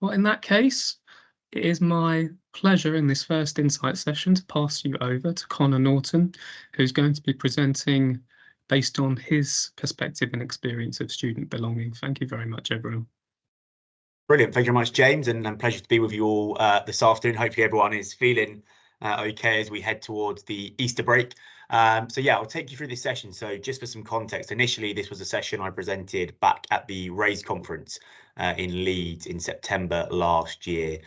Well, in that case, it is my pleasure in this first insight session to pass you over to Conor Naughton, who's going to be presenting based on his perspective and experience of student belonging. Thank you very much, everyone. Brilliant. Thank you very much, James, and pleasure to be with you all this afternoon. Hopefully everyone is feeling okay as we head towards the Easter break. So yeah, I'll take you through this session. So just for some context, initially this was a session I presented back at the RAISE conference in Leeds in September last year.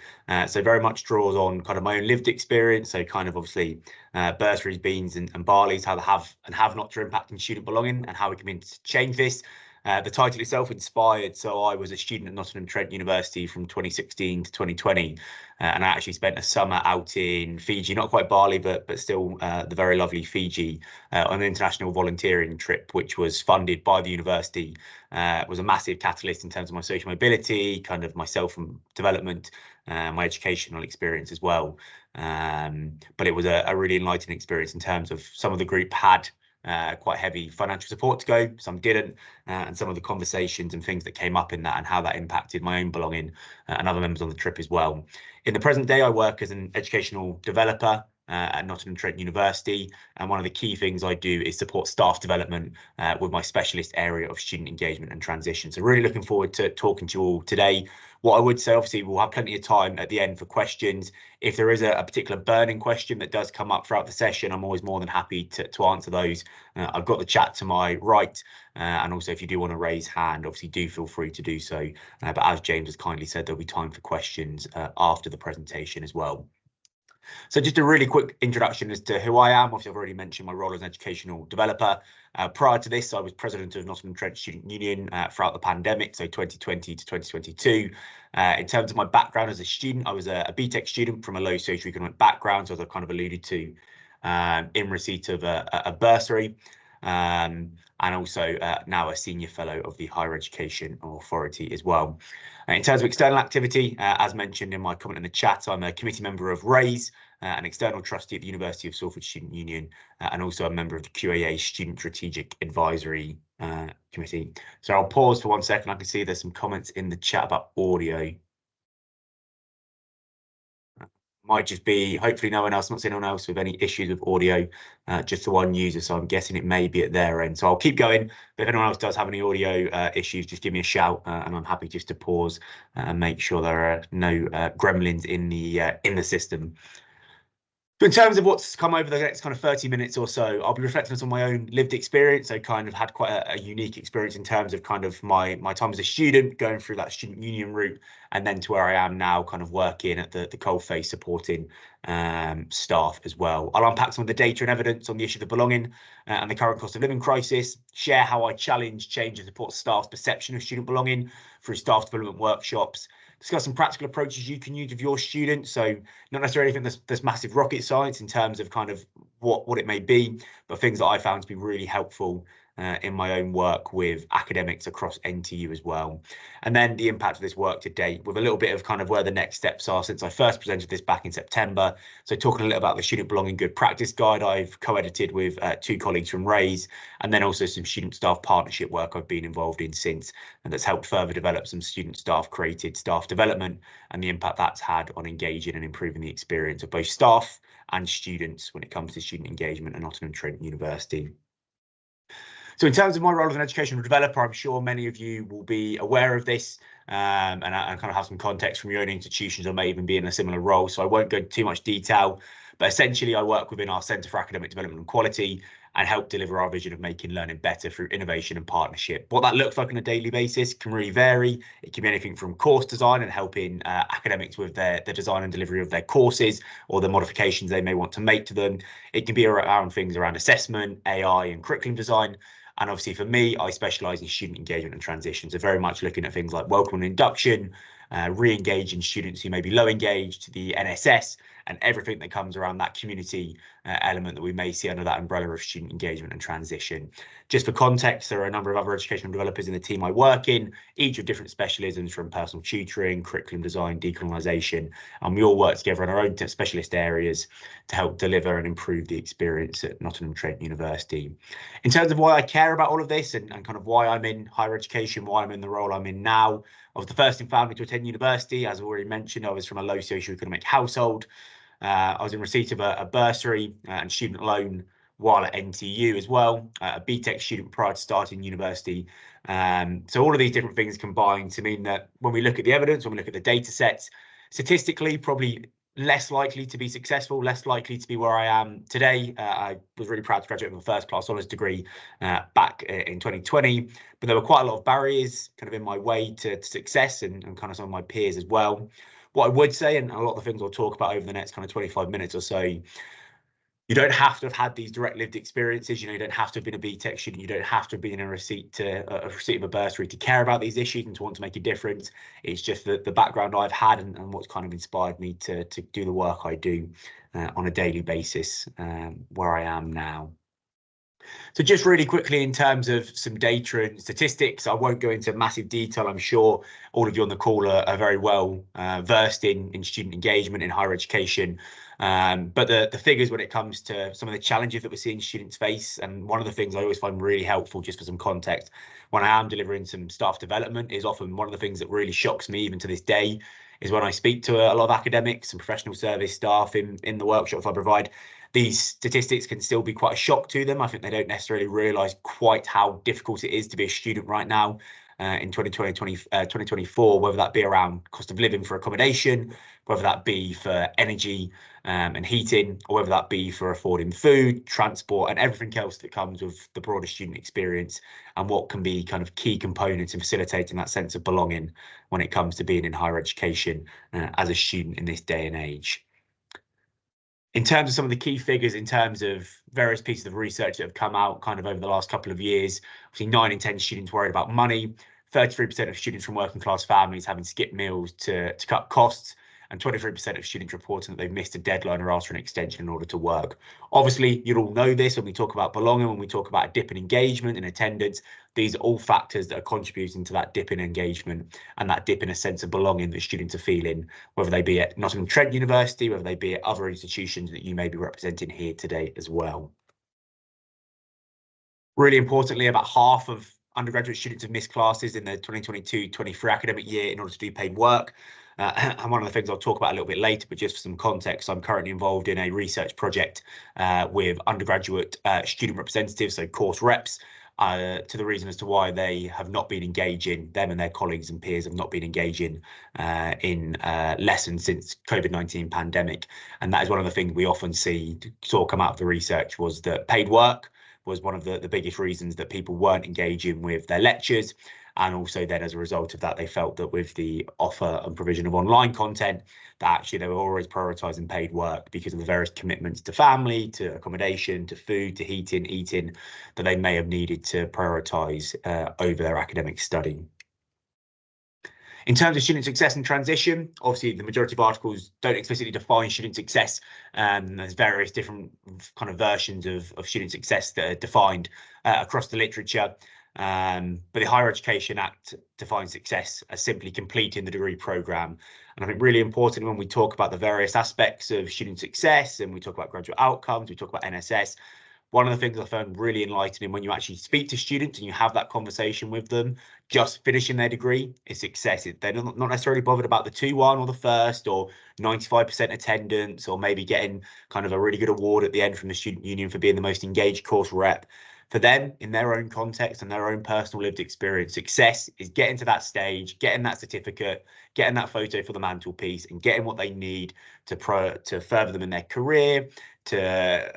So very much draws on kind of my own lived experience. So kind of obviously bursaries, beans and Bali's, how they have and have not to impact in student belonging and how we can begin to change this. The title itself inspired. So I was a student at Nottingham-Trent University from 2016 to 2020, and I actually spent a summer out in Fiji, not quite Bali, but still the very lovely Fiji, on an international volunteering trip, which was funded by the university. It was a massive catalyst in terms of my social mobility, kind of my self-development, my educational experience as well. But it was a really enlightening experience in terms of some of the group had quite heavy financial support to go, some didn't, and some of the conversations and things that came up in that and how that impacted my own belonging and other members on the trip as well. In the present day, I work as an educational developer at Nottingham-Trent University, and one of the key things I do is support staff development with my specialist area of student engagement and transition. So really looking forward to talking to you all today. What I would say, obviously, we'll have plenty of time at the end for questions. If there is a particular burning question that does come up throughout the session, I'm always more than happy to answer those. I've got the chat to my right, and also if you do want to raise hand, obviously do feel free to do so. But as James has kindly said, there'll be time for questions after the presentation as well. So just a really quick introduction as to who I am. Obviously, I've already mentioned my role as an educational developer. Prior to this, I was president of Nottingham-Trent Student Union throughout the pandemic, so 2020 to 2022. In terms of my background as a student, I was a BTEC student from a low socioeconomic background, so as I've kind of alluded to, in receipt of a bursary. And also now a senior fellow of the Higher Education Authority as well. In terms of external activity, as mentioned in my comment in the chat, I'm a committee member of RAISE, an external trustee at the University of Salford Student Union, and also a member of the QAA Student Strategic Advisory Committee. So I'll pause for 1 second. I can see there's some comments in the chat about audio. Might just be, hopefully no one else, not seeing anyone else with any issues with audio, just the one user, so I'm guessing it may be at their end. So I'll keep going, but if anyone else does have any audio issues, just give me a shout, and I'm happy just to pause and make sure there are no gremlins in the system. But in terms of what's come over the next kind of 30 minutes or so, I'll be reflecting on my own lived experience. I kind of had quite a unique experience in terms of kind of my time as a student, going through that student union route, and then to where I am now, kind of working at the coalface supporting staff as well. I'll unpack some of the data and evidence on the issue of belonging and the current cost of living crisis, share how I challenge, change and support staff's perception of student belonging through staff development workshops, discuss some practical approaches you can use with your students. So not necessarily anything that's massive rocket science in terms of kind of what it may be, but things that I found to be really helpful in my own work with academics across NTU as well. And then the impact of this work to date with a little bit of kind of where the next steps are since I first presented this back in September. So talking a little about the Student Belonging Good Practice Guide I've co-edited with 2 colleagues from RAISE, and then also some student staff partnership work I've been involved in since, and that's helped further develop some student staff created staff development and the impact that's had on engaging and improving the experience of both staff and students when it comes to student engagement at Nottingham-Trent University. So in terms of my role as an educational developer, I'm sure many of you will be aware of this and I kind of have some context from your own institutions or may even be in a similar role. So I won't go into too much detail, but essentially I work within our Centre for Academic Development and Quality and help deliver our vision of making learning better through innovation and partnership. What that looks like on a daily basis can really vary. It can be anything from course design and helping academics with their design and delivery of their courses or the modifications they may want to make to them. It can be around things around assessment, AI and curriculum design. And obviously for me, I specialise in student engagement and transition. So very much looking at things like welcome and induction, re-engaging students who may be low engaged, the NSS, and everything that comes around that community element that we may see under that umbrella of student engagement and transition. Just for context, there are a number of other educational developers in the team I work in, each with different specialisms from personal tutoring, curriculum design, decolonisation, and we all work together in our own specialist areas to help deliver and improve the experience at Nottingham Trent University. In terms of why I care about all of this and kind of why I'm in higher education, why I'm in the role I'm in now, I was the first in family to attend university. As I already mentioned, I was from a low socioeconomic household. I was in receipt of a bursary and student loan while at NTU as well, a BTEC student prior to starting university. So all of these different things combine to mean that when we look at the evidence, when we look at the data sets, statistically, probably less likely to be successful, less likely to be where I am today. I was really proud to graduate with a first class honours degree back in 2020, but there were quite a lot of barriers kind of in my way to success and kind of some of my peers as well. What I would say, and a lot of the things I'll talk about over the next kind of 25 minutes or so, you don't have to have had these direct lived experiences. You don't have to have been a BTEC student. You don't have to have been in a receipt of a bursary to care about these issues and to want to make a difference. It's just the background I've had and what's kind of inspired me to do the work I do on a daily basis where I am now. So just really quickly in terms of some data and statistics, I won't go into massive detail. I'm sure all of you on the call are very well versed in student engagement in higher education. But the figures when it comes to some of the challenges that we're seeing students face, and one of the things I always find really helpful, just for some context, when I am delivering some staff development, is often one of the things that really shocks me even to this day is when I speak to a lot of academics and professional service staff in the workshops I provide. These statistics can still be quite a shock to them. I think they don't necessarily realise quite how difficult it is to be a student right now in 2024, whether that be around cost of living for accommodation, whether that be for energy and heating, or whether that be for affording food, transport, and everything else that comes with the broader student experience, and what can be kind of key components in facilitating that sense of belonging when it comes to being in higher education as a student in this day and age. In terms of some of the key figures, in terms of various pieces of research that have come out kind of over the last couple of years, obviously 9 in 10 students worried about money, 33% of students from working class families having skipped meals to cut costs, and 23% of students reporting that they've missed a deadline or asked for an extension in order to work. Obviously, you'll all know this when we talk about belonging, when we talk about a dip in engagement and attendance. These are all factors that are contributing to that dip in engagement and that dip in a sense of belonging that students are feeling, whether they be at Nottingham Trent University, whether they be at other institutions that you may be representing here today as well. Really importantly, about half of undergraduate students have missed classes in the 2022-23 academic year in order to do paid work. And one of the things I'll talk about a little bit later, but just for some context, I'm currently involved in a research project with undergraduate student representatives, so course reps, to the reason as to why they have not been engaging, them and their colleagues and peers have not been engaging in lessons since COVID-19 pandemic. And that is one of the things we often saw come out of the research, was that paid work was one of the biggest reasons that people weren't engaging with their lectures. And also then as a result of that, they felt that with the offer and provision of online content, that actually they were always prioritising paid work because of the various commitments to family, to accommodation, to food, to heating, eating, that they may have needed to prioritise over their academic study. In terms of student success and transition, obviously the majority of articles don't explicitly define student success. There's various different kind of versions of student success that are defined across the literature. But the Higher Education Act defines success as simply completing the degree programme. And I think really important when we talk about the various aspects of student success and we talk about graduate outcomes, we talk about NSS, one of the things I found really enlightening when you actually speak to students and you have that conversation with them, just finishing their degree is success. They're not necessarily bothered about the 2-1 or the first or 95% attendance or maybe getting kind of a really good award at the end from the student union for being the most engaged course rep. For them, in their own context and their own personal lived experience, success is getting to that stage, getting that certificate, getting that photo for the mantelpiece, and getting what they need to further them in their career, to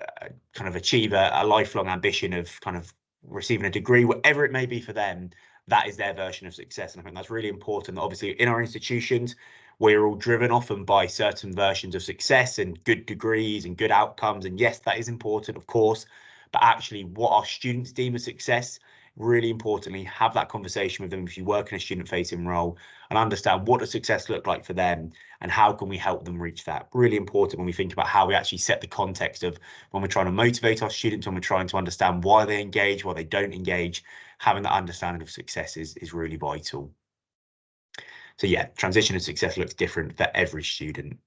kind of achieve a lifelong ambition of kind of receiving a degree, whatever it may be for them. That is their version of success. And I think that's really important. That obviously in our institutions, we're all driven often by certain versions of success and good degrees and good outcomes. And yes, that is important, of course. But actually, what our students deem as success really importantly, have that conversation with them if you work in a student-facing role and understand what does success look like for them and how can we help them reach that. Really important when we think about how we actually set the context of when we're trying to motivate our students, when we're trying to understand why they engage, why they don't engage, having that understanding of success is really vital. So yeah, transition and success looks different for every student.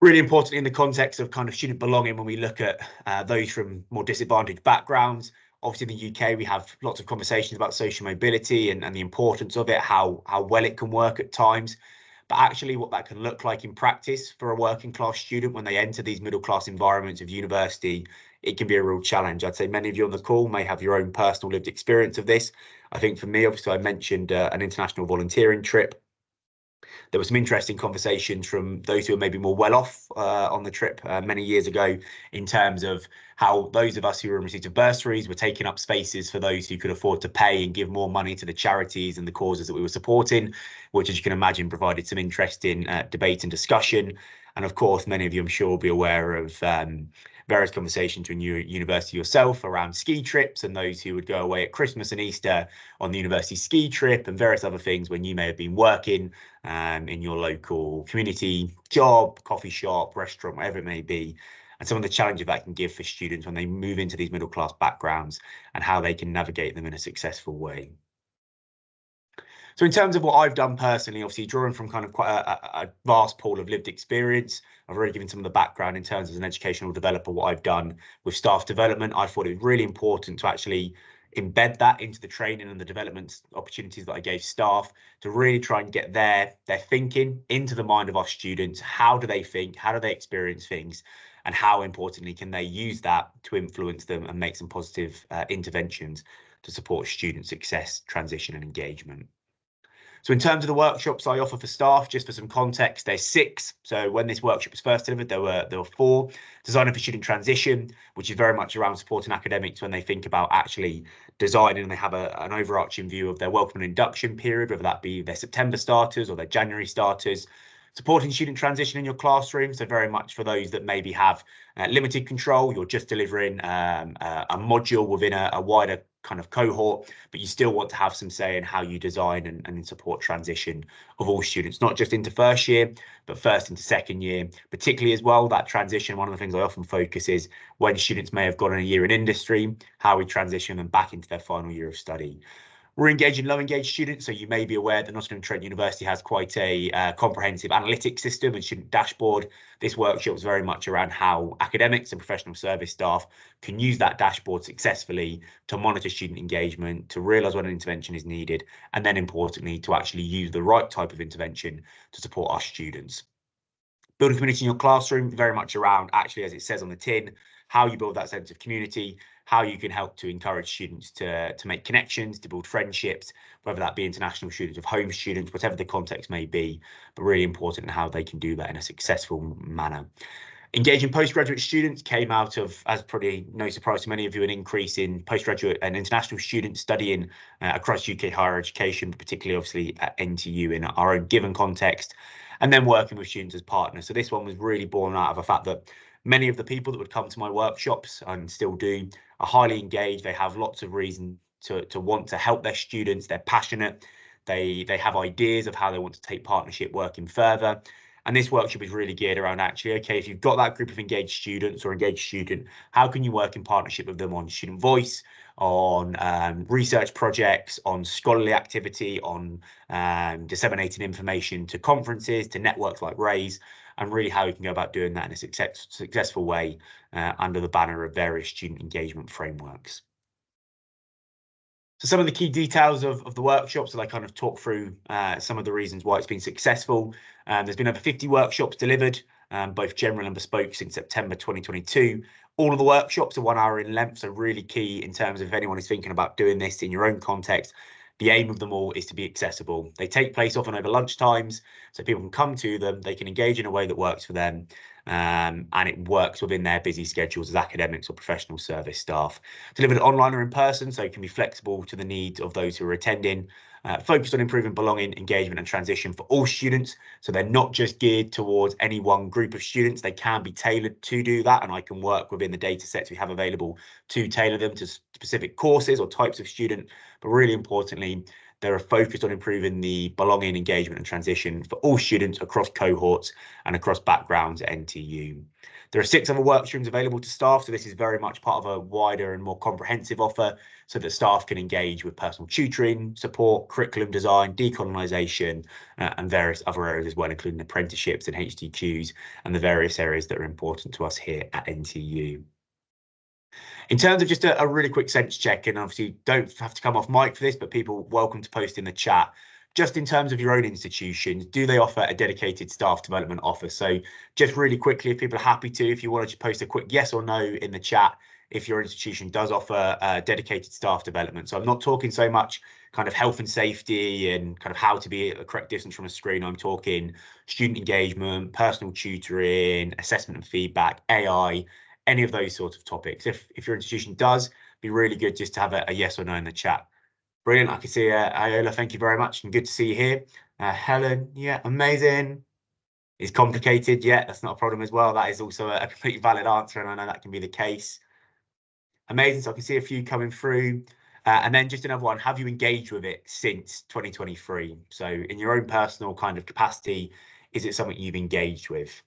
Really importantly, in the context of kind of student belonging, when we look at those from more disadvantaged backgrounds, obviously in the UK, we have lots of conversations about social mobility and the importance of it, how well it can work at times. But actually what that can look like in practice for a working class student when they enter these middle class environments of university, it can be a real challenge. I'd say many of you on the call may have your own personal lived experience of this. I think for me, obviously, I mentioned an international volunteering trip. There were some interesting conversations from those who are maybe more well off on the trip many years ago in terms of how those of us who were in receipt of bursaries were taking up spaces for those who could afford to pay and give more money to the charities and the causes that we were supporting, which, as you can imagine, provided some interesting debate and discussion. And of course, many of you, I'm sure, will be aware of various conversations in your university yourself around ski trips and those who would go away at Christmas and Easter on the university ski trip and various other things when you may have been working in your local community job, coffee shop, restaurant, whatever it may be, and some of the challenges that can give for students when they move into these middle class backgrounds and how they can navigate them in a successful way. So in terms of what I've done personally, obviously drawing from kind of quite a vast pool of lived experience, I've already given some of the background in terms of as an educational developer, what I've done with staff development. I thought it was really important to actually embed that into the training and the development opportunities that I gave staff to really try and get their thinking into the mind of our students. How do they think? How do they experience things? And how importantly can they use that to influence them and make some positive interventions to support student success, transition and engagement. So in terms of the workshops I offer for staff, just for some context, there's 6. So when this workshop was first delivered, there were 4. Designing for student transition, which is very much around supporting academics when they think about actually designing and they have an overarching view of their welcome and induction period, whether that be their September starters or their January starters. Supporting student transition in your classroom, so very much for those that maybe have limited control, you're just delivering a module within a wider kind of cohort, but you still want to have some say in how you design and support transition of all students, not just into first year, but first into second year, particularly as well, that transition. One of the things I often focus is when students may have gone a year in industry, how we transition them back into their final year of study. We're engaging low engaged students, so you may be aware that Nottingham-Trent University has quite a comprehensive analytics system and student dashboard. This workshop was very much around how academics and professional service staff can use that dashboard successfully to monitor student engagement, to realise when an intervention is needed, and then importantly, to actually use the right type of intervention to support our students. Building community in your classroom, very much around actually, as it says on the tin, how you build that sense of community, how you can help to encourage students to make connections, to build friendships, whether that be international students or home students, whatever the context may be, but really important in how they can do that in a successful manner. Engaging postgraduate students came out of, as probably no surprise to many of you, an increase in postgraduate and international students studying across UK higher education, but particularly obviously at NTU in our own given context, and then working with students as partners. So this one was really born out of the fact that many of the people that would come to my workshops and still do are highly engaged. They have lots of reason to want to help their students. They're passionate. They have ideas of how they want to take partnership working further. And this workshop is really geared around actually, okay, if you've got that group of engaged students or engaged student, how can you work in partnership with them on student voice, on research projects, on scholarly activity, on disseminating information to conferences, to networks like Raise, and really how you can go about doing that in a successful way under the banner of various student engagement frameworks. So some of the key details of the workshops that I kind of talk through some of the reasons why it's been successful. There's been over 50 workshops delivered, both general and bespoke, since September 2022. All of the workshops are 1 hour in length, so really key in terms of if anyone is thinking about doing this in your own context. The aim of them all is to be accessible. They take place often over lunch times, so people can come to them, they can engage in a way that works for them, and it works within their busy schedules as academics or professional service staff. Delivered online or in person, so it can be flexible to the needs of those who are attending. focused on improving belonging, engagement and transition for all students. So they're not just geared towards any one group of students. They can be tailored to do that, and I can work within the data sets we have available to tailor them to specific courses or types of student. But really importantly, they're focused on improving the belonging, engagement and transition for all students across cohorts and across backgrounds at NTU. There are 6 other work streams available to staff, so this is very much part of a wider and more comprehensive offer so that staff can engage with personal tutoring, support, curriculum design, decolonisation and various other areas as well, including apprenticeships and HTQs and the various areas that are important to us here at NTU. In terms of just a really quick sense check, and obviously don't have to come off mic for this, but people welcome to post in the chat. Just in terms of your own institutions, do they offer a dedicated staff development offer? So just really quickly, if people are happy to, if you want to just post a quick yes or no in the chat, if your institution does offer dedicated staff development. So I'm not talking so much kind of health and safety and kind of how to be at the correct distance from a screen. I'm talking student engagement, personal tutoring, assessment and feedback, AI, any of those sorts of topics. If your institution does, be really good just to have a yes or no in the chat. Brilliant. I can see Iola, thank you very much and good to see you here. Helen, yeah, amazing. It's complicated. Yeah, that's not a problem as well. That is also a completely valid answer, and I know that can be the case. Amazing. So I can see a few coming through. And then just another one, have you engaged with it since 2023? So in your own personal kind of capacity, is it something you've engaged with?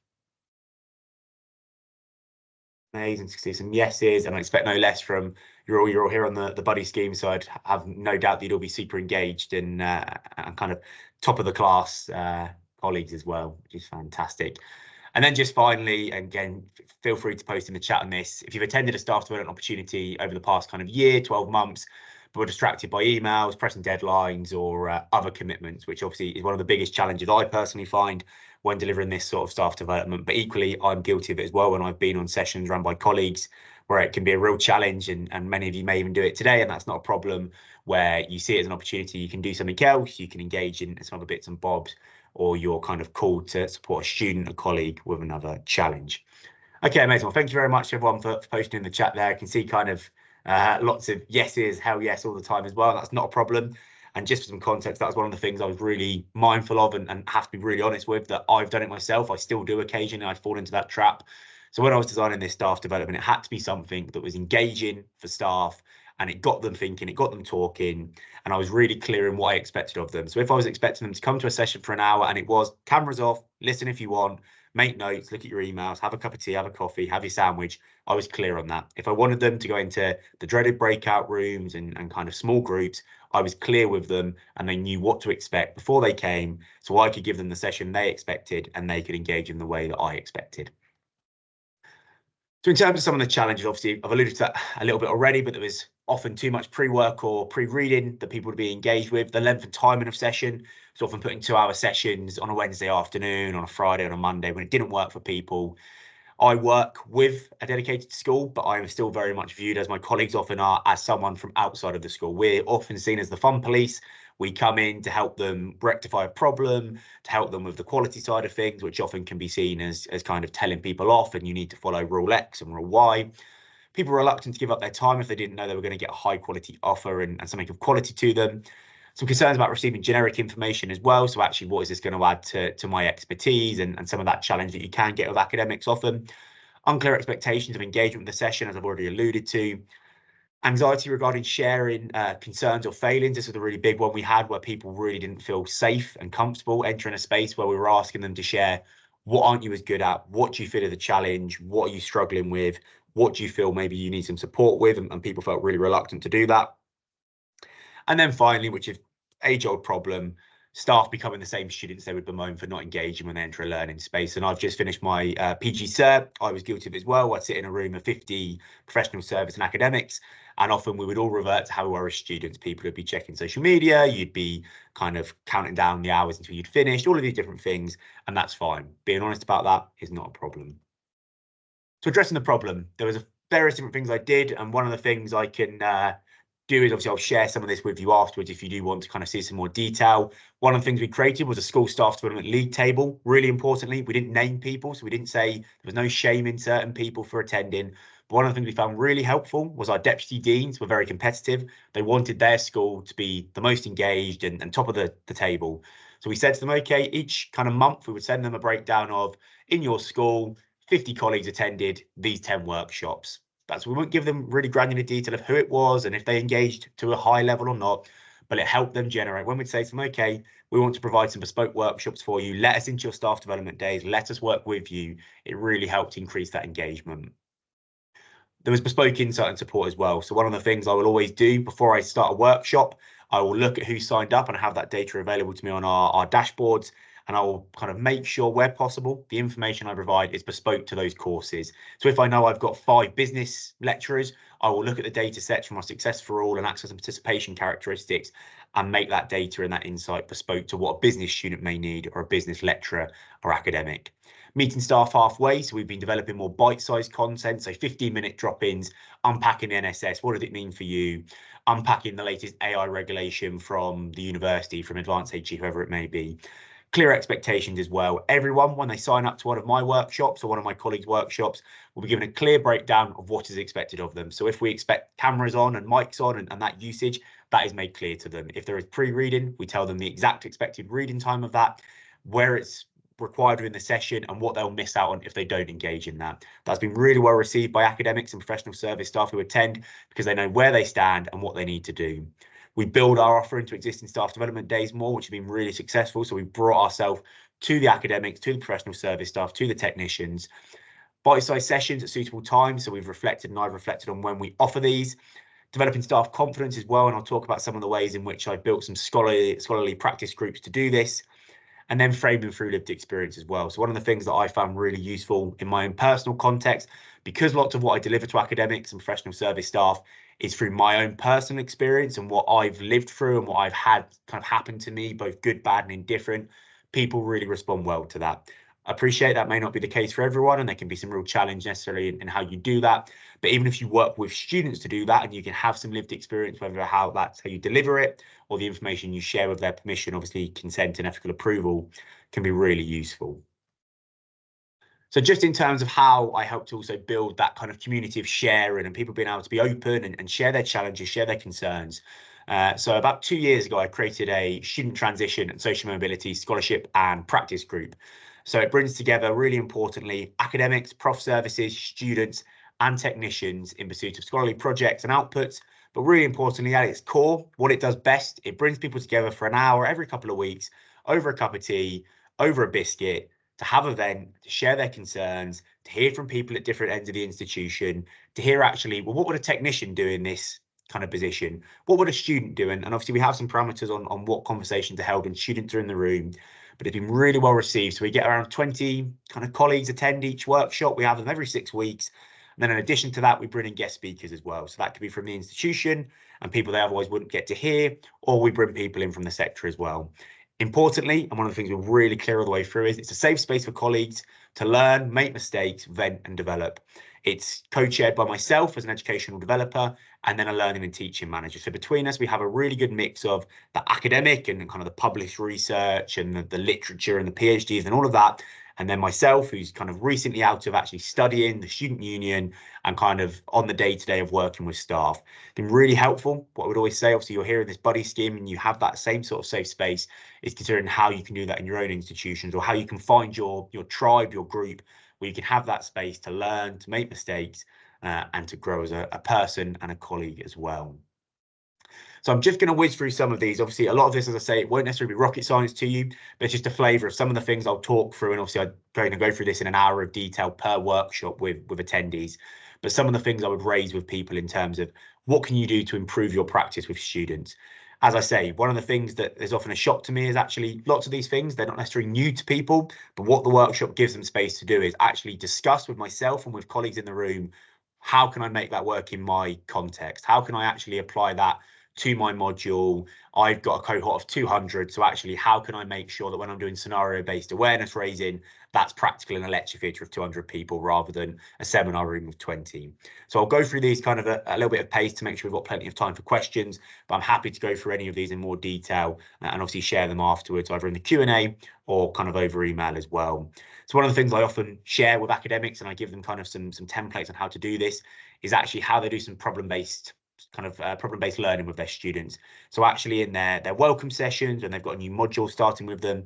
Amazing to see some yeses, and I expect no less from you're all here on the buddy scheme, so I'd have no doubt that you'd all be super engaged and kind of top of the class colleagues as well, which is fantastic. And then just finally, again, feel free to post in the chat on this. If you've attended a staff development opportunity over the past kind of year, 12 months, but were distracted by emails, pressing deadlines or other commitments, which obviously is one of the biggest challenges I personally find when delivering this sort of staff development. But equally, I'm guilty of it as well when I've been on sessions run by colleagues where it can be a real challenge, and many of you may even do it today, and that's not a problem, where you see it as an opportunity, you can do something else, you can engage in some other bits and bobs, or you're kind of called to support a student, a colleague with another challenge. Okay, amazing. Well, thank you very much, everyone, for posting in the chat there. I can see kind of lots of yeses, hell yes, all the time as well. That's not a problem. And just for some context, that was one of the things I was really mindful of and have to be really honest with, that I've done it myself. I still do occasionally. I fall into that trap. So when I was designing this staff development, it had to be something that was engaging for staff, and it got them thinking, it got them talking, and I was really clear in what I expected of them. So if I was expecting them to come to a session for an hour and it was cameras off, listen if you want, make notes, look at your emails, have a cup of tea, have a coffee, have your sandwich, I was clear on that. If I wanted them to go into the dreaded breakout rooms and kind of small groups, I was clear with them and they knew what to expect before they came, so I could give them the session they expected and they could engage in the way that I expected. So in terms of some of the challenges, obviously, I've alluded to that a little bit already, but there was often too much pre-work or pre-reading that people would be engaged with. The length and timing of session, so often putting 2-hour sessions on a Wednesday afternoon, on a Friday, on a Monday, when it didn't work for people. I work with a dedicated school, but I am still very much viewed, as my colleagues often are, as someone from outside of the school. We're often seen as the fun police. We come in to help them rectify a problem, to help them with the quality side of things, which often can be seen as kind of telling people off and you need to follow rule X and rule Y. People are reluctant to give up their time if they didn't know they were going to get a high quality offer and something of quality to them. Some concerns about receiving generic information as well. So actually, what is this going to add to my expertise, and some of that challenge that you can get with academics often. Unclear expectations of engagement with the session, as I've already alluded to. Anxiety regarding sharing concerns or failings. This was a really big one we had, where people really didn't feel safe and comfortable entering a space where we were asking them to share, what aren't you as good at? What do you feel is a challenge? What are you struggling with? What do you feel maybe you need some support with? And people felt really reluctant to do that. And then finally, which is age-old problem, staff becoming the same students they would bemoan for not engaging when they enter a learning space. And I've just finished my PG Cert. I was guilty of it as well. I'd sit in a room of 50 professional service and academics, and often we would all revert to how we were as students. People would be checking social media, you'd be kind of counting down the hours until you'd finished, all of these different things, and that's fine. Being honest about that is not a problem. So addressing the problem, there was various different things I did, and one of the things I can do is obviously I'll share some of this with you afterwards if you do want to kind of see some more detail. One of the things we created was a school staff development league table. Really importantly, we didn't name people, so we didn't say there was no shame in certain people for attending. But one of the things we found really helpful was our deputy deans were very competitive. They wanted their school to be the most engaged and top of the table. So we said to them, okay, each kind of month we would send them a breakdown of, in your school, 50 colleagues attended these 10 workshops. We won't give them really granular detail of who it was and if they engaged to a high level or not, but it helped them generate. When we'd say to them, okay, we want to provide some bespoke workshops for you, let us into your staff development days, let us work with you, it really helped increase that engagement. There was bespoke insight and support as well. So one of the things I will always do before I start a workshop, I will look at who signed up and have that data available to me on our dashboards. And I will kind of make sure where possible, the information I provide is bespoke to those courses. So if I know I've got 5 business lecturers, I will look at the data sets from our Success for All and access and participation characteristics and make that data and that insight bespoke to what a business student may need or a business lecturer or academic. Meeting staff halfway, so we've been developing more bite-sized content, so 15-minute drop-ins, unpacking the NSS, what does it mean for you, unpacking the latest AI regulation from the university, from Advanced HE, whoever it may be. Clear expectations as well. Everyone, when they sign up to one of my workshops or one of my colleagues' workshops, will be given a clear breakdown of what is expected of them. So if we expect cameras on and mics on and that usage, that is made clear to them. If there is pre-reading, we tell them the exact expected reading time of that, where it's required within the session and what they'll miss out on if they don't engage in that. That's been really well received by academics and professional service staff who attend because they know where they stand and what they need to do. We build our offer into existing staff development days more, which have been really successful. So we brought ourselves to the academics, to the professional service staff, to the technicians. Bite-sized sessions at suitable times. So we've reflected and I've reflected on when we offer these. Developing staff confidence as well. And I'll talk about some of the ways in which I've built some scholarly practice groups to do this. And then framing through lived experience as well. So one of the things that I found really useful in my own personal context, because lots of what I deliver to academics and professional service staff is through my own personal experience and what I've lived through and what I've had kind of happen to me, both good, bad, and indifferent, people really respond well to that. I appreciate that may not be the case for everyone, and there can be some real challenge necessarily in how you do that. But even if you work with students to do that and you can have some lived experience, whether that's how you deliver it or the information you share with their permission, obviously consent and ethical approval, can be really useful. So just in terms of how I helped to also build that kind of community of sharing and people being able to be open and share their challenges, share their concerns. So about 2 years ago, I created a student transition and social mobility scholarship and practice group. So it brings together, really importantly, academics, prof services, students and technicians in pursuit of scholarly projects and outputs. But really importantly, at its core, what it does best, it brings people together for an hour every couple of weeks over a cup of tea, over a biscuit, to have an event, to share their concerns, to hear from people at different ends of the institution, to hear actually, well, what would a technician do in this kind of position? What would a student do? And obviously we have some parameters on what conversations are held when students are in the room, but it's been really well received. So we get around 20 kind of colleagues attend each workshop. We have them every 6 weeks. And then in addition to that, we bring in guest speakers as well. So that could be from the institution and people they otherwise wouldn't get to hear, or we bring people in from the sector as well. Importantly, and one of the things we're really clear all the way through is it's a safe space for colleagues to learn, make mistakes, vent and develop. It's co-chaired by myself as an educational developer and then a learning and teaching manager. So between us, we have a really good mix of the academic and kind of the published research and the literature and the PhDs and all of that. And then myself, who's kind of recently out of actually studying the student union and kind of on the day-to-day of working with staff. Been really helpful. What I would always say, obviously you're here in this buddy scheme and you have that same sort of safe space, is considering how you can do that in your own institutions or how you can find your tribe, your group, where you can have that space to learn, to make mistakes and to grow as a person and a colleague as well. So I'm just going to whiz through some of these. Obviously, a lot of this, as I say, it won't necessarily be rocket science to you, but it's just a flavour of some of the things I'll talk through. And obviously, I'm going to go through this in an hour of detail per workshop with attendees. But some of the things I would raise with people in terms of what can you do to improve your practice with students? As I say, one of the things that is often a shock to me is actually lots of these things, they're not necessarily new to people, but what the workshop gives them space to do is actually discuss with myself and with colleagues in the room, how can I make that work in my context? How can I actually apply that to my module. I've got a cohort of 200. So actually, how can I make sure that when I'm doing scenario-based awareness raising, that's practical in a lecture theatre of 200 people rather than a seminar room of 20. So I'll go through these kind of a little bit of pace to make sure we've got plenty of time for questions, but I'm happy to go through any of these in more detail and obviously share them afterwards, either in the Q&A or kind of over email as well. So one of the things I often share with academics, and I give them kind of some templates on how to do this, is actually how they do some problem-based learning with their students. So actually in their welcome sessions, when they've got a new module starting with them,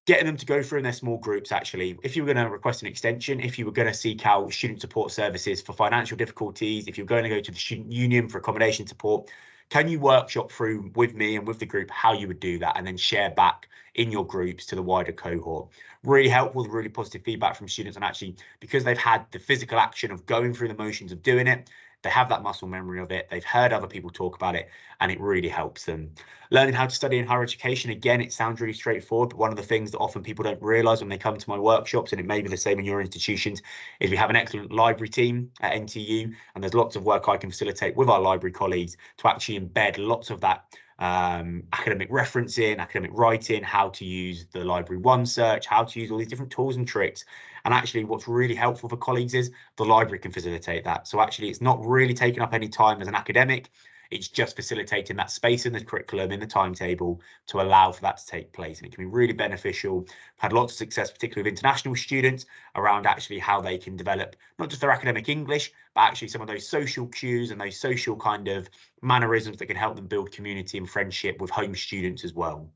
getting them to go through in their small groups. Actually, if you were going to request an extension, if you were going to seek out student support services for financial difficulties, if you're going to go to the student union for accommodation support, can you workshop through with me and with the group how you would do that, and then share back in your groups to the wider cohort? Really helpful, really positive feedback from students, and actually because they've had the physical action of going through the motions of doing it, they have that muscle memory of it, they've heard other people talk about it, and it really helps them. Learning how to study in higher education, again, it sounds really straightforward, but one of the things that often people don't realise when they come to my workshops, and it may be the same in your institutions, is we have an excellent library team at NTU, and there's lots of work I can facilitate with our library colleagues to actually embed lots of that academic referencing, academic writing, how to use the Library One search, how to use all these different tools and tricks. And actually what's really helpful for colleagues is the library can facilitate that. So actually it's not really taking up any time as an academic, it's just facilitating that space in the curriculum, in the timetable, to allow for that to take place. And it can be really beneficial. I've had lots of success, particularly with international students, around actually how they can develop not just their academic English, but actually some of those social cues and those social kind of mannerisms that can help them build community and friendship with home students as well.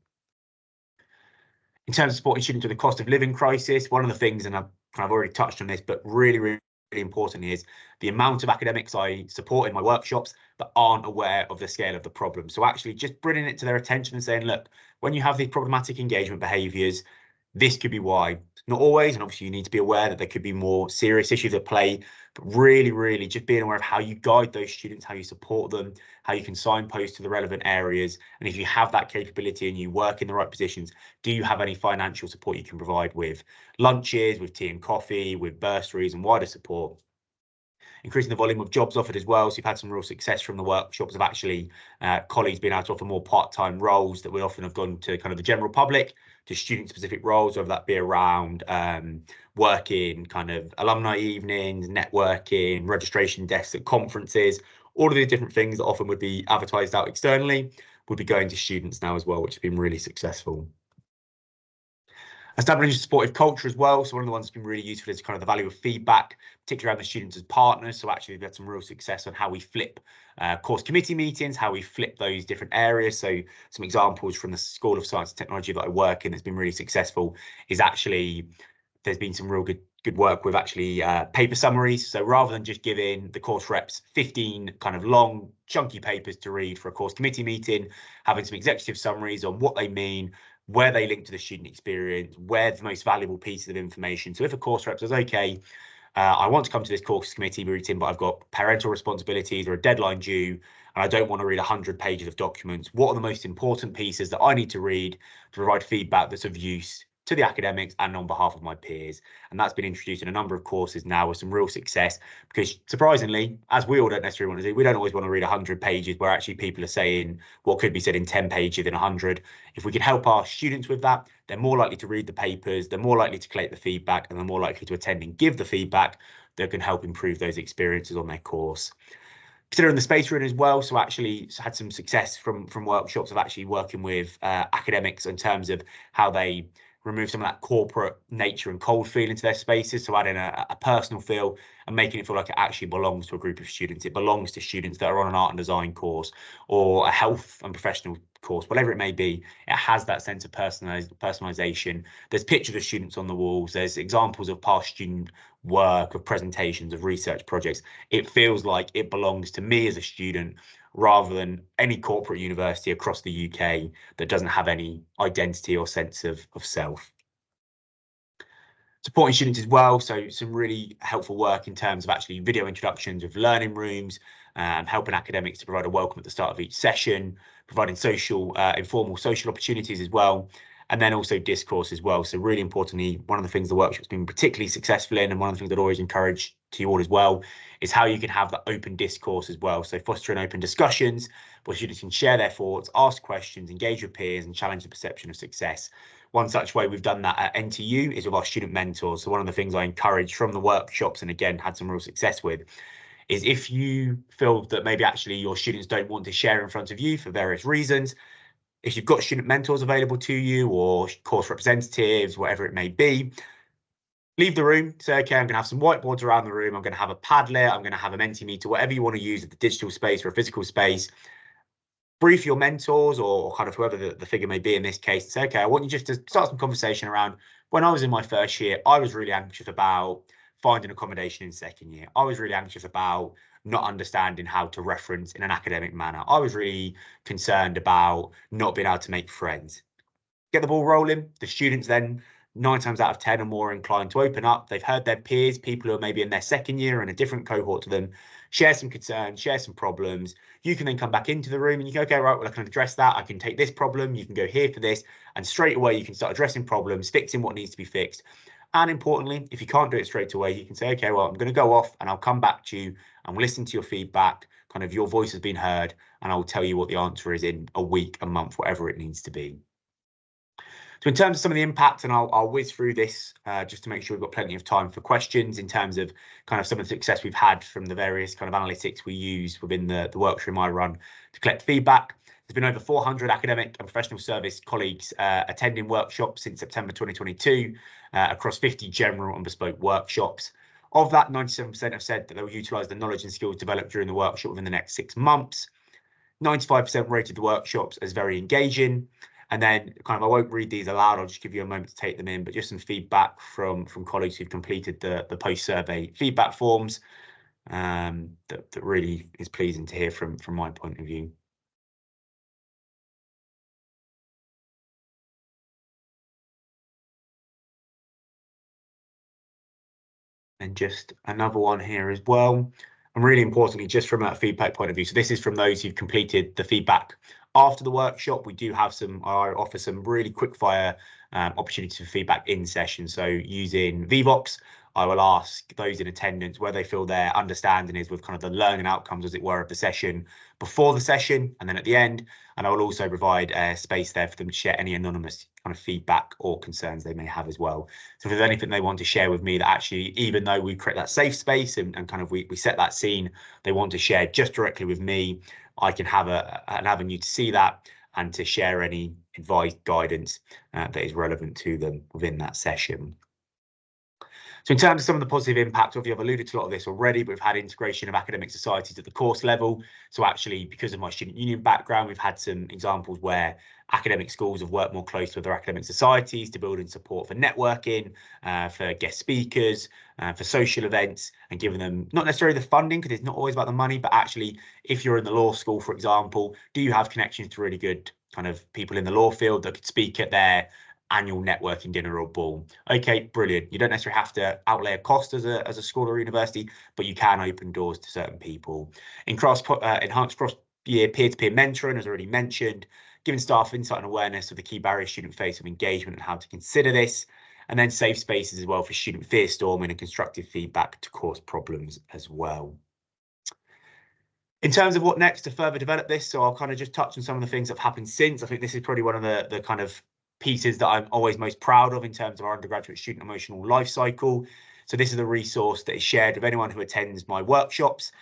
In terms of supporting students with the cost of living crisis, one of the things, and I've kind of already touched on this, but really important, is the amount of academics I support in my workshops that aren't aware of the scale of the problem. So actually just bringing it to their attention and saying, look, when you have these problematic engagement behaviours, this could be why. Not always, and obviously you need to be aware that there could be more serious issues at play, but really just being aware of how you guide those students, how you support them, how you can signpost to the relevant areas. And if you have that capability and you work in the right positions, do you have any financial support you can provide with lunches, with tea and coffee, with bursaries and wider support? Increasing the volume of jobs offered as well. So you've had some real success from the workshops of actually colleagues being able to offer more part-time roles that would often have gone to kind of the general public, to student-specific roles, whether that be around working kind of alumni evenings, networking, registration desks at conferences, all of these different things that often would be advertised out externally would be going to students now as well, which has been really successful. Establishing a supportive culture as well. So one of the ones that's been really useful is kind of the value of feedback, particularly around the students as partners. So actually we've had some real success on how we flip course committee meetings, how we flip those different areas. So some examples from the School of Science and Technology that I work in that's been really successful is actually there's been some real good work with actually paper summaries. So rather than just giving the course reps 15 kind of long chunky papers to read for a course committee meeting, having some executive summaries on what they mean, where they link to the student experience, where the most valuable pieces of information. So if a course rep says, okay, I want to come to this course committee meeting, but I've got parental responsibilities or a deadline due, and I don't want to read 100 pages of documents, what are the most important pieces that I need to read to provide feedback that's of use to the academics and on behalf of my peers? And that's been introduced in a number of courses now with some real success, because surprisingly, as we all don't necessarily want to do, we don't always want to read 100 pages where actually people are saying what could be said in 10 pages in 100. If we can help our students with that, they're more likely to read the papers, they're more likely to collect the feedback, and they're more likely to attend and give the feedback that can help improve those experiences on their course. Considering the space we're in as well, so actually had some success from workshops of actually working with academics in terms of how they remove some of that corporate nature and cold feel into their spaces, so adding a personal feel and making it feel like it actually belongs to a group of students. It belongs to students that are on an art and design course or a health and professional course, whatever it may be. It has that sense of personalization. There's pictures of students on the walls, there's examples of past student work, of presentations, of research projects. It feels like it belongs to me as a student, rather than any corporate university across the UK that doesn't have any identity or sense of self. Supporting students as well, so some really helpful work in terms of actually video introductions of learning rooms, helping academics to provide a welcome at the start of each session, providing informal social opportunities as well, and then also discourse as well. So really importantly, one of the things the workshop's been particularly successful in, and one of the things I'd always encourage to you all as well, is how you can have that open discourse as well. So fostering open discussions where students can share their thoughts, ask questions, engage with peers, and challenge the perception of success. One such way we've done that at NTU is with our student mentors. So one of the things I encourage from the workshops, and again, had some real success with, is if you feel that maybe actually your students don't want to share in front of you for various reasons, if you've got student mentors available to you or course representatives, whatever it may be, leave the room, say, okay, I'm going to have some whiteboards around the room, I'm going to have a Padlet, I'm going to have a Mentimeter, whatever you want to use at the digital space or a physical space. Brief your mentors or kind of whoever the figure may be in this case. Say, okay, I want you just to start some conversation around, when I was in my first year, I was really anxious about finding accommodation in second year. I was really anxious about not understanding how to reference in an academic manner. I was really concerned about not being able to make friends. Get the ball rolling. The students then 9 times out of 10 are more inclined to open up. They've heard their peers, people who are maybe in their second year in a different cohort to them, share some concerns, share some problems. You can then come back into the room and you go, okay, right, well, I can address that. I can take this problem. You can go here for this. And straight away, you can start addressing problems, fixing what needs to be fixed. And importantly, if you can't do it straight away, you can say, okay, well, I'm going to go off and I'll come back to you and listen to your feedback. Kind of your voice has been heard, and I'll tell you what the answer is in a week, a month, whatever it needs to be. So in terms of some of the impact, and I'll whiz through this just to make sure we've got plenty of time for questions in terms of kind of some of the success we've had from the various kind of analytics we use within the workstream I run to collect feedback. There's been over 400 academic and professional service colleagues attending workshops since September 2022 across 50 general and bespoke workshops. Of that, 97% have said that they will utilise the knowledge and skills developed during the workshop within the next 6 months. 95% rated the workshops as very engaging. And then kind of, I won't read these aloud, I'll just give you a moment to take them in, but just some feedback from colleagues who've completed the post-survey feedback forms that really is pleasing to hear from my point of view. And just another one here as well. And really importantly, just from a feedback point of view, so this is from those who've completed the feedback after the workshop. We do have I offer some really quick fire opportunities for feedback in session. So using VVox, I will ask those in attendance where they feel their understanding is with kind of the learning outcomes, as it were, of the session before the session and then at the end. And I will also provide a space there for them to share any anonymous kind of feedback or concerns they may have as well. So if there's anything they want to share with me that actually, even though we create that safe space and kind of we set that scene, they want to share just directly with me, I can have an avenue to see that and to share any advice, guidance that is relevant to them within that session. So in terms of some of the positive impacts, obviously I've alluded to a lot of this already, but we've had integration of academic societies at the course level. So actually, because of my student union background, we've had some examples where academic schools have worked more closely with their academic societies to build in support for networking, for guest speakers, for social events, and giving them not necessarily the funding, because it's not always about the money, but actually, if you're in the law school, for example, do you have connections to really good kind of people in the law field that could speak at their annual networking dinner or ball? Okay, brilliant. You don't necessarily have to outlay a cost as a school or university, but you can open doors to certain people. Enhanced cross-year peer-to-peer mentoring, as already mentioned, giving staff insight and awareness of the key barriers students face of engagement and how to consider this, and then safe spaces as well for student fear storming and constructive feedback to cause problems as well. In terms of what next to further develop this, so I'll kind of just touch on some of the things that have happened since. I think this is probably one of the kind of pieces that I'm always most proud of in terms of our undergraduate student emotional life cycle. So this is a resource that is shared with anyone who attends my workshops.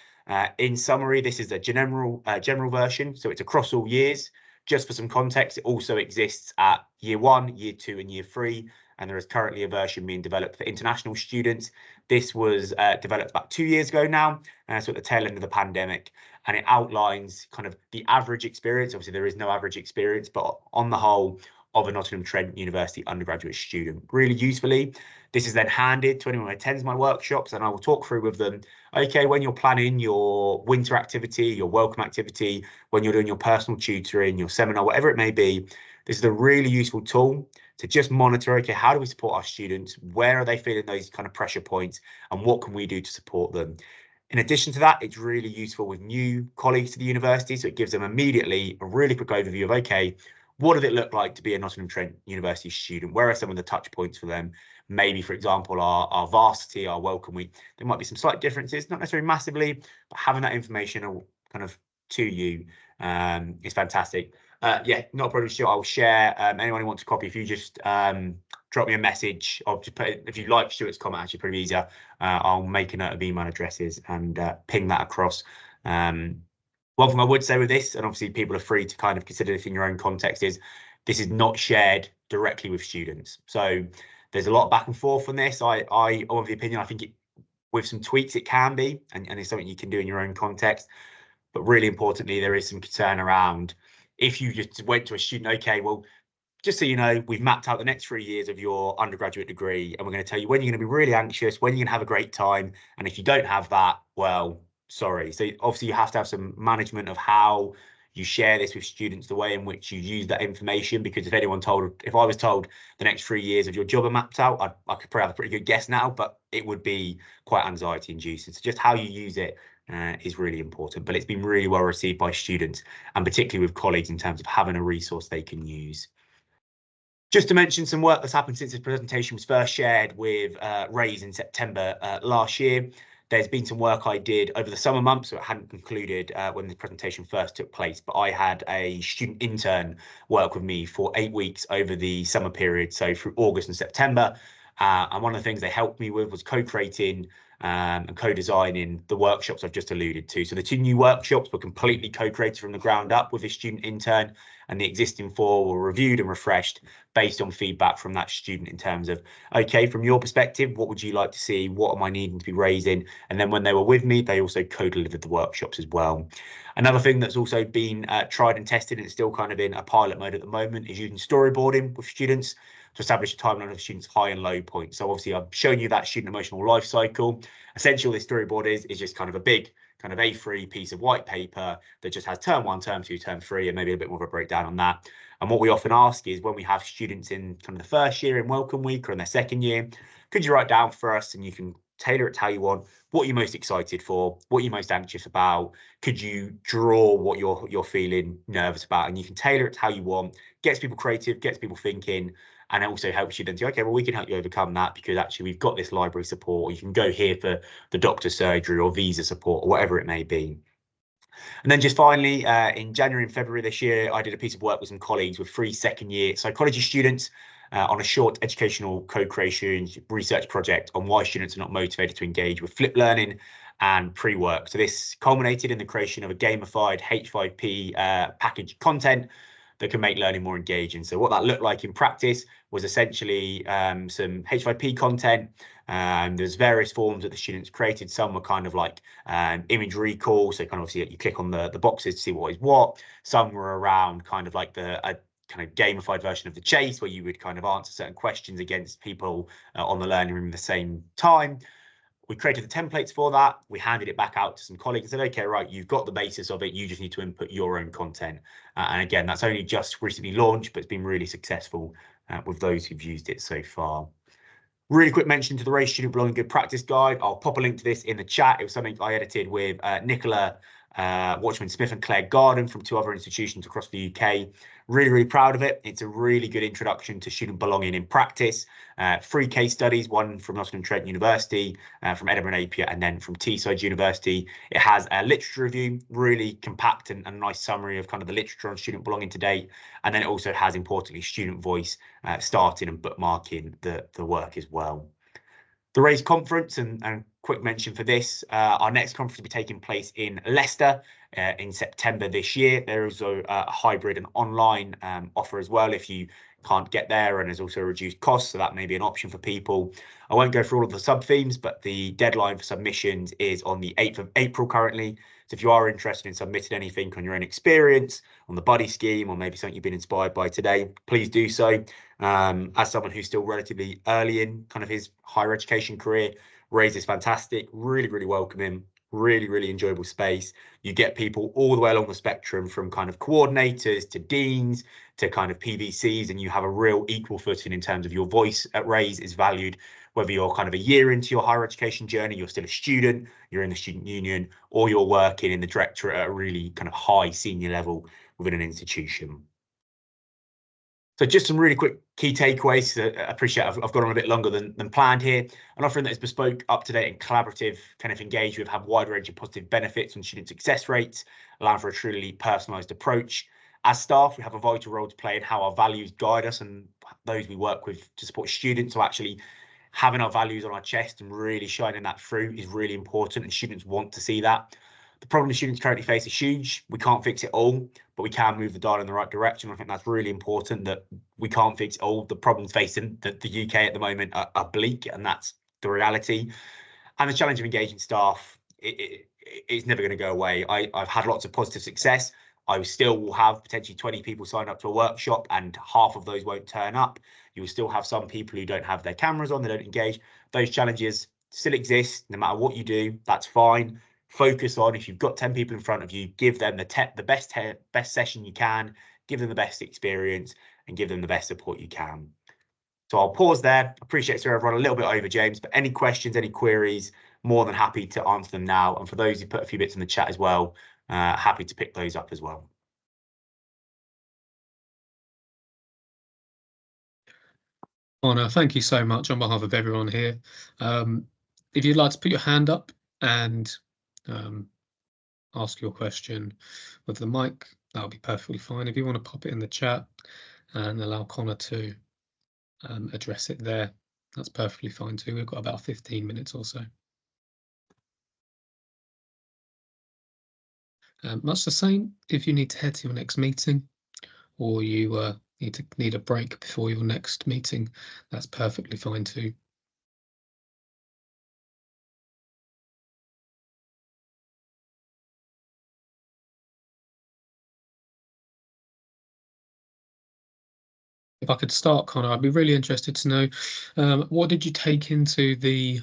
In summary, this is a general version, so it's across all years. Just for some context, it also exists at year 1, year 2, and year 3, and there is currently a version being developed for international students. This was developed about 2 years ago now, so at the tail end of the pandemic, and it outlines kind of the average experience. Obviously, there is no average experience, but on the whole, of a Nottingham Trent University undergraduate student. Really usefully, this is then handed to anyone who attends my workshops, and I will talk through with them, okay, when you're planning your winter activity, your welcome activity, when you're doing your personal tutoring, your seminar, whatever it may be, this is a really useful tool to just monitor, okay, how do we support our students? Where are they feeling those kind of pressure points? And what can we do to support them? In addition to that, it's really useful with new colleagues to the university. So it gives them immediately a really quick overview of, okay, what did it look like to be a Nottingham-Trent University student? Where are some of the touch points for them? Maybe, for example, our varsity, our welcome week, there might be some slight differences, not necessarily massively, but having that information kind of to you is fantastic. Yeah, not a problem, Stuart. I'll share. Anyone who wants a copy, if you just drop me a message, or just put it, if you like Stuart's comment, actually pretty easier. I'll make a note of email addresses and ping that across. One thing I would say with this, and obviously people are free to kind of consider this in your own context, is this is not shared directly with students. So there's a lot of back and forth on this. I'm of the opinion, I think with some tweaks it can be, and it's something you can do in your own context. But really importantly, there is some concern around if you just went to a student, okay, well, just so you know, we've mapped out the next 3 years of your undergraduate degree, and we're going to tell you when you're going to be really anxious, when you're going to have a great time. And if you don't have that, well, sorry. So obviously you have to have some management of how you share this with students, the way in which you use that information, because if I was told the next 3 years of your job are mapped out, I could probably have a pretty good guess now, but it would be quite anxiety inducing. So just how you use it is really important, but it's been really well received by students, and particularly with colleagues, in terms of having a resource they can use. Just to mention some work that's happened since this presentation was first shared with Raise in September last year. There's been some work I did over the summer months, so it hadn't concluded when the presentation first took place, but I had a student intern work with me for 8 weeks over the summer period, so through August and September. And one of the things they helped me with was co-creating and co-designing the workshops I've just alluded to. So the 2 new workshops were completely co-created from the ground up with a student intern, and the existing 4 were reviewed and refreshed based on feedback from that student in terms of, okay, from your perspective, what would you like to see? What am I needing to be raising? And then when they were with me, they also co-delivered the workshops as well. Another thing that's also been tried and tested, and it's still kind of in a pilot mode at the moment, is using storyboarding with students to establish a timeline of students' high and low points. So obviously I've shown you that student emotional life cycle. Essentially, this storyboard is just kind of a big kind of A3 piece of white paper that just has term 1, term 2, term 3, and maybe a bit more of a breakdown on that. And what we often ask is, when we have students in kind of the first year in welcome week or in their second year, could you write down for us, and you can tailor it to how you want, what you're most excited for, what you're most anxious about. Could you draw what you're feeling nervous about? And you can tailor it to how you want. Gets people creative, gets people thinking, and it also helps you then say, okay, well, we can help you overcome that, because actually we've got this library support, or you can go here for the doctor's surgery or visa support or whatever it may be. And then just finally, in January and February this year, I did a piece of work with some colleagues with 3 second-year psychology students on a short educational co-creation research project on why students are not motivated to engage with flipped learning and pre-work. So this culminated in the creation of a gamified H5P package content that can make learning more engaging. So what that looked like in practice was essentially some H5P content. There's various forms that the students created. Some were kind of like image recall, so kind of obviously you click on the boxes to see what is what. Some were around kind of like a kind of gamified version of the chase, where you would kind of answer certain questions against people on the learning room at the same time. We created the templates for that. We handed it back out to some colleagues and said, okay, right, you've got the basis of it. You just need to input your own content. And again, that's only just recently launched, but it's been really successful with those who've used it so far. Really quick mention to the Race Student Belonging Good Practice Guide. I'll pop a link to this in the chat. It was something I edited with Nicola Watchman Smith and Claire Garden from 2 other institutions across the UK. Really, really proud of it. It's a really good introduction to student belonging in practice. 3 case studies, one from Nottingham-Trent University, from Edinburgh Napier, and then from Teesside University. It has a literature review, really compact and nice summary of kind of the literature on student belonging to date. And then it also has, importantly, student voice starting and bookmarking the work as well. The Raise conference, and quick mention for this, our next conference will be taking place in Leicester in September this year. There is a hybrid and online offer as well if you can't get there, and there's also a reduced cost, so that may be an option for people. I won't go through all of the sub themes, but the deadline for submissions is on the 8th of April currently. So if you are interested in submitting anything on your own experience, on the buddy scheme, or maybe something you've been inspired by today, please do so. As someone who's still relatively early in kind of his higher education career, Raise is fantastic, really, really welcoming, really, really enjoyable space. You get people all the way along the spectrum, from kind of coordinators to deans to kind of PVCs, and you have a real equal footing in terms of your voice at Raise is valued, whether you're kind of a year into your higher education journey, you're still a student, you're in the student union, or you're working in the directorate at a really kind of high senior level within an institution. So just some really quick key takeaways. I appreciate I've gone on a bit longer than planned here. An offering that is bespoke, up-to-date and collaborative, kind of engage with, have a wide range of positive benefits on student success rates, allowing for a truly personalised approach. As staff, we have a vital role to play in how our values guide us and those we work with to support students. So actually having our values on our chest and really shining that through is really important, and students want to see that. The problem students currently face is huge. We can't fix it all, but we can move the dial in the right direction. I think that's really important, that we can't fix it all. The problems facing the UK at the moment are bleak, and that's the reality. And the challenge of engaging staff, it's never going to go away. I've had lots of positive success. I still will have potentially 20 people sign up to a workshop and half of those won't turn up. You will still have some people who don't have their cameras on, they don't engage. Those challenges still exist. No matter what you do, that's fine. Focus on, if you've got 10 people in front of you, give them the best session you can, give them the best experience and give them the best support you can. So I'll pause there. Appreciate Sarah, I've run a little bit over, James, but any questions, any queries, more than happy to answer them now. And for those who put a few bits in the chat as well, happy to pick those up as well. Conor, thank you so much on behalf of everyone here. If you'd like to put your hand up and ask your question with the mic, that'll be perfectly fine. If you want to pop it in the chat and allow Conor to address it there, that's perfectly fine too. We've got about 15 minutes or so. Much the same if you need to head to your next meeting, or you need a break before your next meeting, that's perfectly fine too. If I could start, Conor, I'd be really interested to know, what did you take into the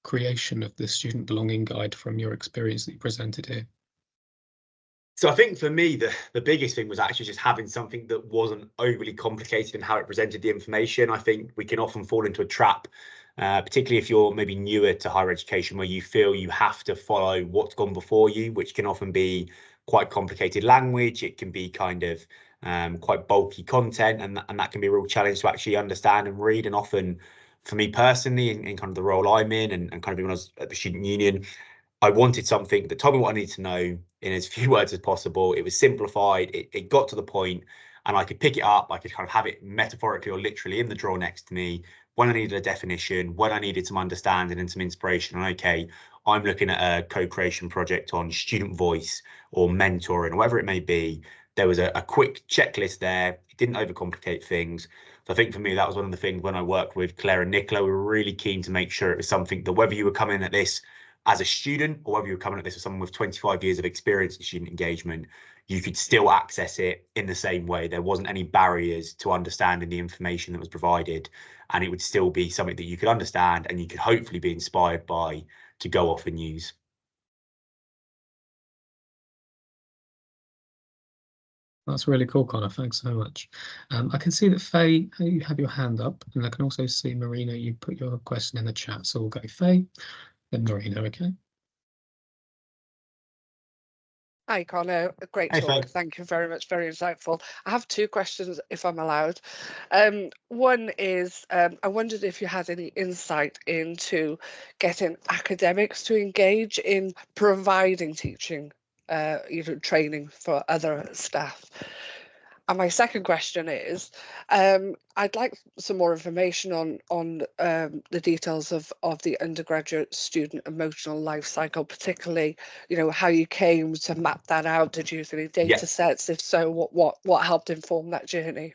creation of the Student Belonging Guide from your experience that you presented here? So I think for me, the biggest thing was actually just having something that wasn't overly complicated in how it presented the information. I think we can often fall into a trap, particularly if you're maybe newer to higher education, where you feel you have to follow what's gone before you, which can often be quite complicated language. It can be kind of quite bulky content, and that can be a real challenge to actually understand and read. And often for me personally, in kind of the role I'm in and kind of when I was at the student union, I wanted something that told me what I needed to know in as few words as possible. It was simplified, it got to the point, and I could pick it up. I could kind of have it metaphorically or literally in the drawer next to me when I needed a definition, when I needed some understanding and some inspiration. And okay, I'm looking at a co-creation project on student voice or mentoring or whatever it may be. There was a quick checklist there. It didn't overcomplicate things. So I think for me, that was one of the things when I worked with Claire and Nicola, we were really keen to make sure it was something that whether you were coming at this as a student or whether you're coming at this as someone with 25 years of experience in student engagement, you could still access it in the same way. There wasn't any barriers to understanding the information that was provided, and it would still be something that you could understand and you could hopefully be inspired by to go off and use. That's really cool, Conor. Thanks so much. I can see that Faye, you have your hand up, and I can also see Marina, you put your question in the chat. So we'll go Faye, then Marina, okay? Hi, Conor. Great Hey, talk. Faye. Thank you very much. Very insightful. I have two questions, if I'm allowed. One is, I wondered if you had any insight into getting academics to engage in providing teaching, training for other staff. And my second question is, I'd like some more information on the details of the undergraduate student emotional life cycle, particularly, how you came to map that out. Did you use any data sets? If so, what helped inform that journey?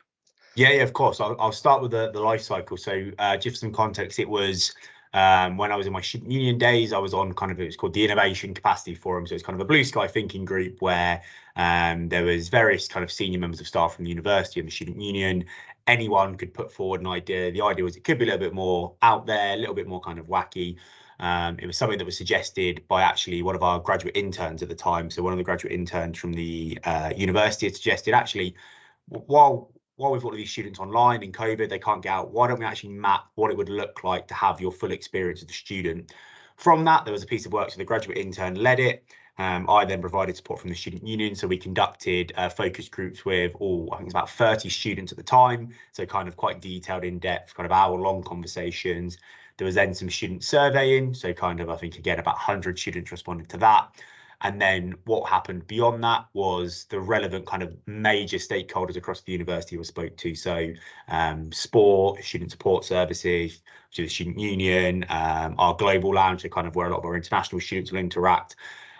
Yeah, of course. I'll start with the life cycle. So just for some context, it was when I was in my student union days, I was on kind of, it was called the Innovation Capacity Forum. So it's kind of a blue sky thinking group where there was various kind of senior members of staff from the university and the student union. Anyone could put forward an idea. The idea was it could be a little bit more out there, a little bit more kind of wacky. It was something that was suggested by actually one of our graduate interns at the time. So one of the graduate interns from the university had suggested, actually, while we've got all these students online in COVID, they can't get out, why don't we actually map what it would look like to have your full experience as a student? From that, there was a piece of work, so the graduate intern led it, I then provided support from the student union. So we conducted focus groups with all, I think it's about 30 students at the time. So kind of quite detailed, in-depth, kind of hour-long conversations. There was then some student surveying. So kind of, I think, again, about 100 students responded to that. And then what happened beyond that was the relevant kind of major stakeholders across the university were spoke to. So sport, student support services, to the student union, our global lounge, so kind of where a lot of our international students will interact.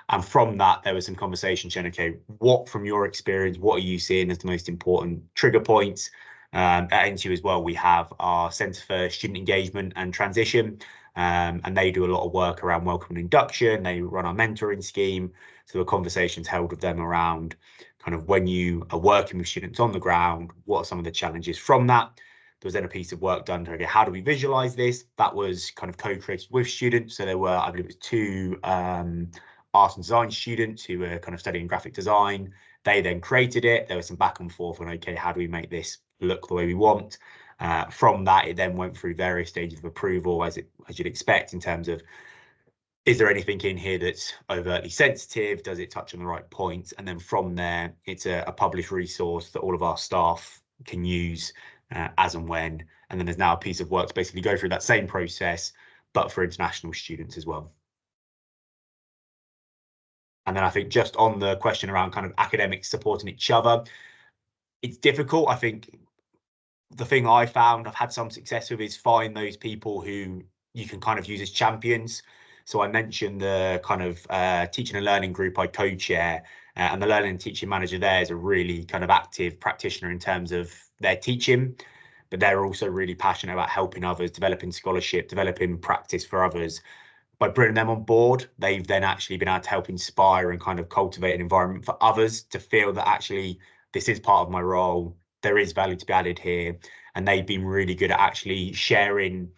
And from that, there was some conversation saying, okay, what from your experience, what are you seeing as the most important trigger points? At NTU as well, we have our Centre for Student Engagement and Transition, and they do a lot of work around welcome and induction. They run our mentoring scheme. So there were conversations held with them around kind of when you are working with students on the ground, what are some of the challenges from that? There was then a piece of work done to, okay, how do we visualize this? That was kind of co-created with students. So there were, I believe it was two art and design students who were kind of studying graphic design. They then created it. There was some back and forth on, okay, how do we make this look the way we want? From that, it then went through various stages of approval, as you'd expect, in terms of, is there anything in here that's overtly sensitive? Does it touch on the right points? And then from there, it's a published resource that all of our staff can use as and when. And then there's now a piece of work to basically go through that same process, but for international students as well. And then I think just on the question around kind of academics supporting each other, it's difficult. I think the thing I found I've had some success with is find those people who you can kind of use as champions. So I mentioned the kind of teaching and learning group I co-chair, and the learning and teaching manager there is a really kind of active practitioner in terms of their teaching, but they're also really passionate about helping others, developing scholarship, developing practice for others. By bringing them on board, they've then actually been able to help inspire and kind of cultivate an environment for others to feel that actually this is part of my role. There is value to be added here. And they've been really good at actually sharing.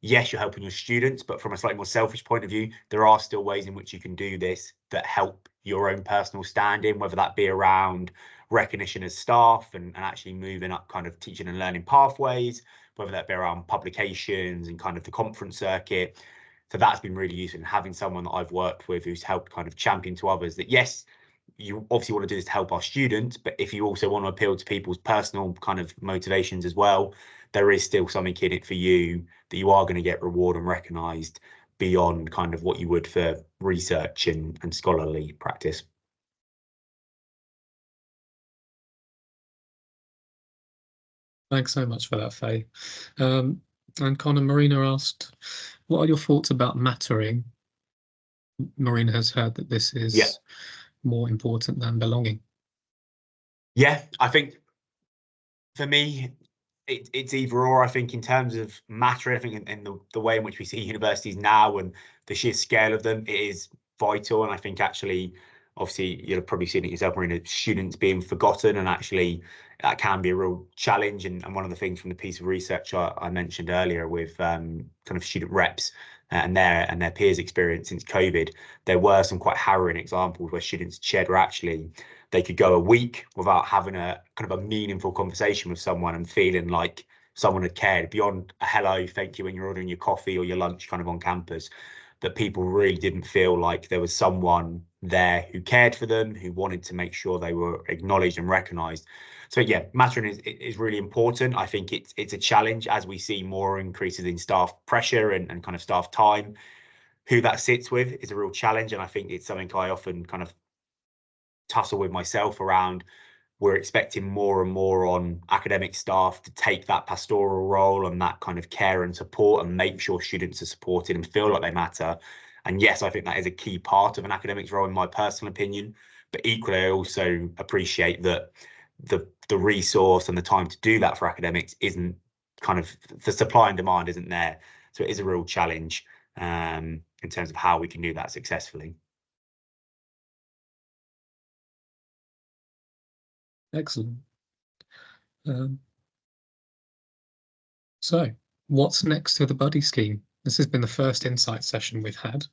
Yes, you're helping your students, but from a slightly more selfish point of view, there are still ways in which you can do this that help your own personal standing, whether that be around recognition as staff and actually moving up kind of teaching and learning pathways, whether that be around publications and kind of the conference circuit. So that's been really useful, and having someone that I've worked with who's helped kind of champion to others that, yes, you obviously want to do this to help our students, but if you also want to appeal to people's personal kind of motivations as well, there is still something in it for you that you are going to get reward and recognised beyond kind of what you would for research and scholarly practice. Thanks so much for that, Faye. And Conor, Marina asked, what are your thoughts about mattering? Marina has heard that this is more important than belonging. Yeah, I think for me, it's either or. I think in terms of mattering, I think in the way in which we see universities now and the sheer scale of them, it is vital. And I think actually, obviously, you'll have probably seen it yourself, Marina, students being forgotten, and actually that can be a real challenge. And one of the things from the piece of research I mentioned earlier with kind of student reps and their peers' experience since COVID, there were some quite harrowing examples where students shared were actually they could go a week without having a kind of a meaningful conversation with someone and feeling like someone had cared beyond a hello, thank you when you're ordering your coffee or your lunch kind of on campus, that people really didn't feel like there was someone there who cared for them, who wanted to make sure they were acknowledged and recognised. So yeah, mattering is really important. I think it's a challenge as we see more increases in staff pressure and kind of staff time. Who that sits with is a real challenge, and I think it's something I often kind of tussle with myself around. We're expecting more and more on academic staff to take that pastoral role and that kind of care and support and make sure students are supported and feel like they matter. And yes, I think that is a key part of an academic's role, in my personal opinion. But equally, I also appreciate that the resource and the time to do that for academics isn't kind of, the supply and demand isn't there. So it is a real challenge in terms of how we can do that successfully. Excellent. So what's next to the buddy scheme? This has been the first insight session we've had.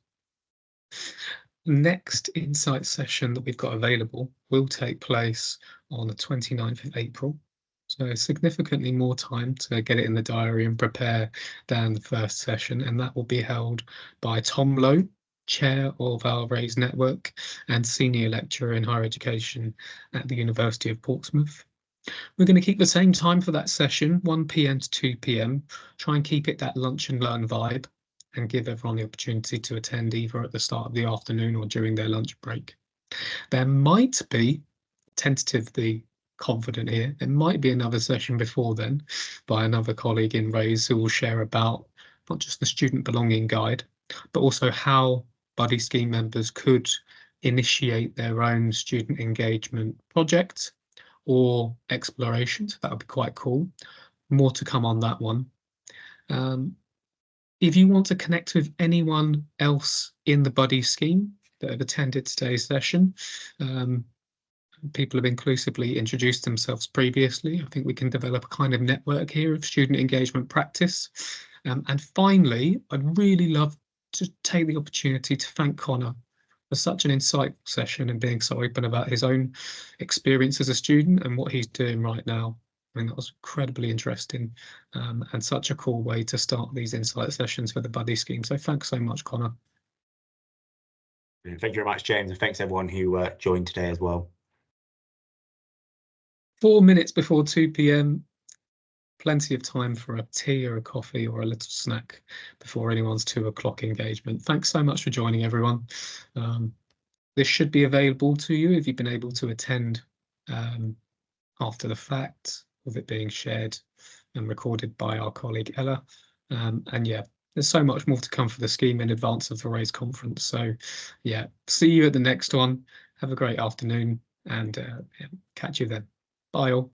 Next insight session that we've got available will take place on the 29th of April. So significantly more time to get it in the diary and prepare than the first session. And that will be held by Tom Lowe, chair of our RAISE network and senior lecturer in higher education at the University of Portsmouth. We're going to keep the same time for that session, 1 p.m. to 2 p.m. Try and keep it that lunch and learn vibe and give everyone the opportunity to attend either at the start of the afternoon or during their lunch break. There might be, tentatively confident here, there might be another session before then by another colleague in RAISE who will share about not just the student belonging guide, but also how buddy scheme members could initiate their own student engagement project or exploration. So that would be quite cool. More to come on that one. If you want to connect with anyone else in the buddy scheme that have attended today's session, people have inclusively introduced themselves previously. I think we can develop a kind of network here of student engagement practice. And finally, I'd really love to take the opportunity to thank Conor for such an insightful session and being so open about his own experience as a student and what he's doing right now. I mean, that was incredibly interesting and such a cool way to start these insight sessions for the buddy scheme. So thanks so much, Conor. Thank you very much, James, and thanks everyone who joined today as well. 4 minutes before 2 p.m, plenty of time for a tea or a coffee or a little snack before anyone's 2 o'clock engagement. Thanks so much for joining, everyone. This should be available to you if you've been able to attend after the fact, with it being shared and recorded by our colleague Ella. And yeah, there's so much more to come for the scheme in advance of the RAISE conference. So yeah, see you at the next one. Have a great afternoon and yeah, catch you then. Bye all.